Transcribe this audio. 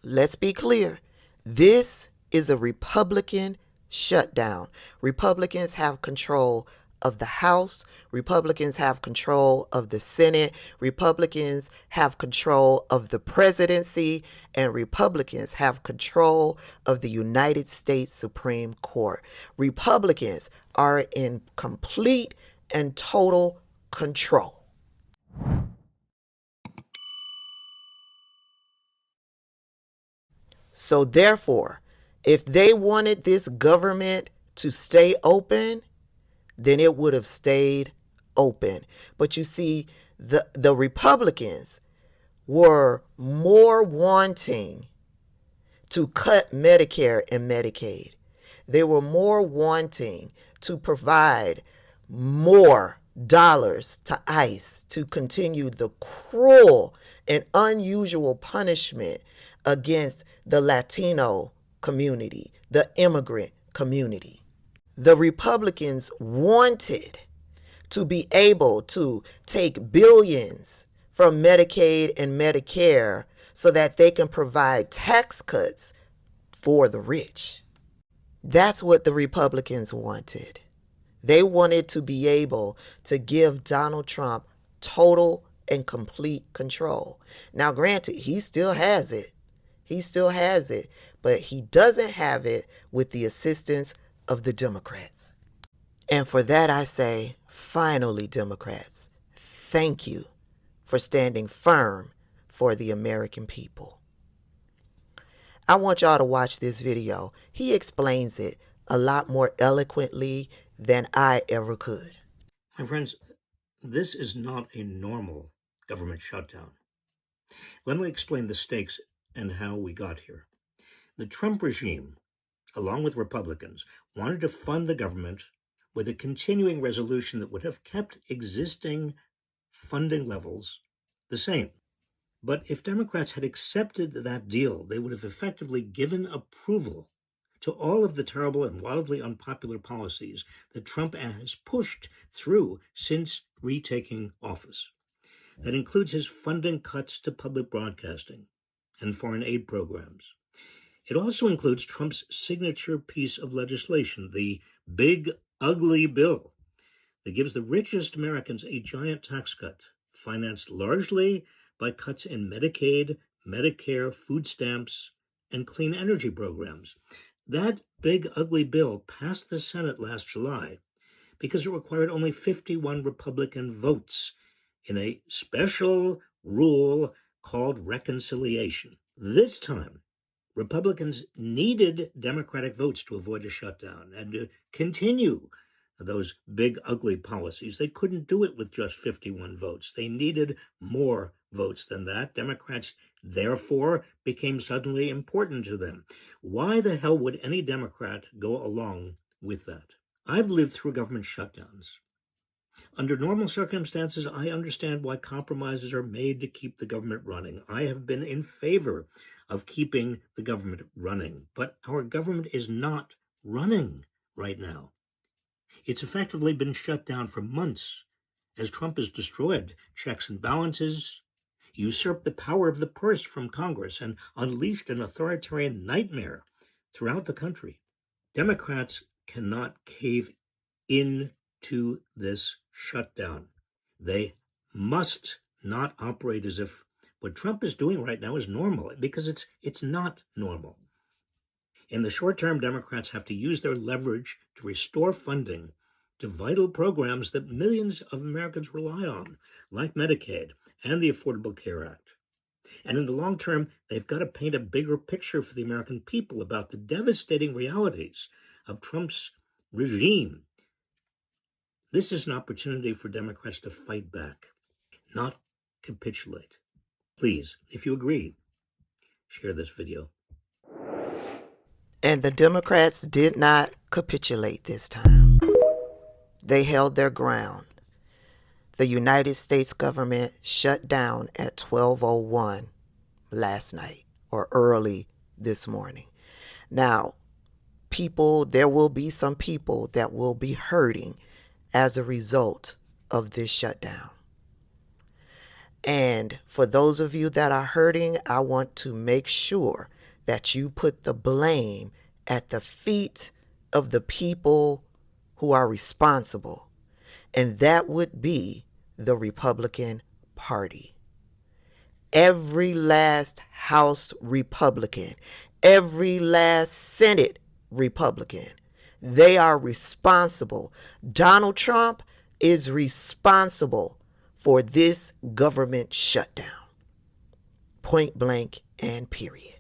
let's be clear. This is a Republican shutdown. Republicans have control of the House. Republicans have control of the Senate. Republicans have control of the presidency. And Republicans have control of the United States Supreme Court. Republicans are in complete and total control. So therefore, if they wanted this government to stay open, then it would have stayed open. But you see, the Republicans were more wanting to cut Medicare and Medicaid. They were more wanting to provide more dollars to ICE to continue the cruel and unusual punishment against the Latino community, the immigrant community. The Republicans wanted to be able to take billions from Medicaid and Medicare so that they can provide tax cuts for the rich. That's what the Republicans wanted. They wanted to be able to give Donald Trump total and complete control. Now, granted, he still has it. He still has it, but he doesn't have it with the assistance of the Democrats. And for that, I say, finally, Democrats, thank you for standing firm for the American people. I want y'all to watch this video. He explains it a lot more eloquently than I ever could. My friends, this is not a normal government shutdown. Let me explain the stakes and how we got here. The Trump regime, along with Republicans, wanted to fund the government with a continuing resolution that would have kept existing funding levels the same. But if Democrats had accepted that deal, they would have effectively given approval to all of the terrible and wildly unpopular policies that Trump has pushed through since retaking office. That includes his funding cuts to public broadcasting and foreign aid programs. It also includes Trump's signature piece of legislation, the Big Ugly Bill, that gives the richest Americans a giant tax cut, financed largely by cuts in Medicaid, Medicare, food stamps, and clean energy programs. That Big Ugly Bill passed the Senate last July because it required only 51 Republican votes in a special rule called reconciliation. This time, Republicans needed Democratic votes to avoid a shutdown and to continue those big, ugly policies. They couldn't do it with just 51 votes. They needed more votes than that. Democrats, therefore, became suddenly important to them. Why the hell would any Democrat go along with that? I've lived through government shutdowns. Under normal circumstances, I understand why compromises are made to keep the government running. I have been in favor of keeping the government running, but our government is not running right now. It's effectively been shut down for months as Trump has destroyed checks and balances, usurped the power of the purse from Congress, and unleashed an authoritarian nightmare throughout the country. Democrats cannot cave into this shutdown. They must not operate as if what Trump is doing right now is normal, because it's not normal. In the short term, Democrats have to use their leverage to restore funding to vital programs that millions of Americans rely on, like Medicaid and the Affordable Care Act. And in the long term, they've got to paint a bigger picture for the American people about the devastating realities of Trump's regime. This is an opportunity for Democrats to fight back, not capitulate. Please, if you agree, share this video. And the Democrats did not capitulate this time. They held their ground. The United States government shut down at 12:01 last night or early this morning. Now, there will be some people that will be hurting as a result of this shutdown. And for those of you that are hurting, I want to make sure that you put the blame at the feet of the people who are responsible. And that would be the Republican Party. Every last House Republican, every last Senate Republican, they are responsible. Donald Trump is responsible for this government shutdown. Point blank and period.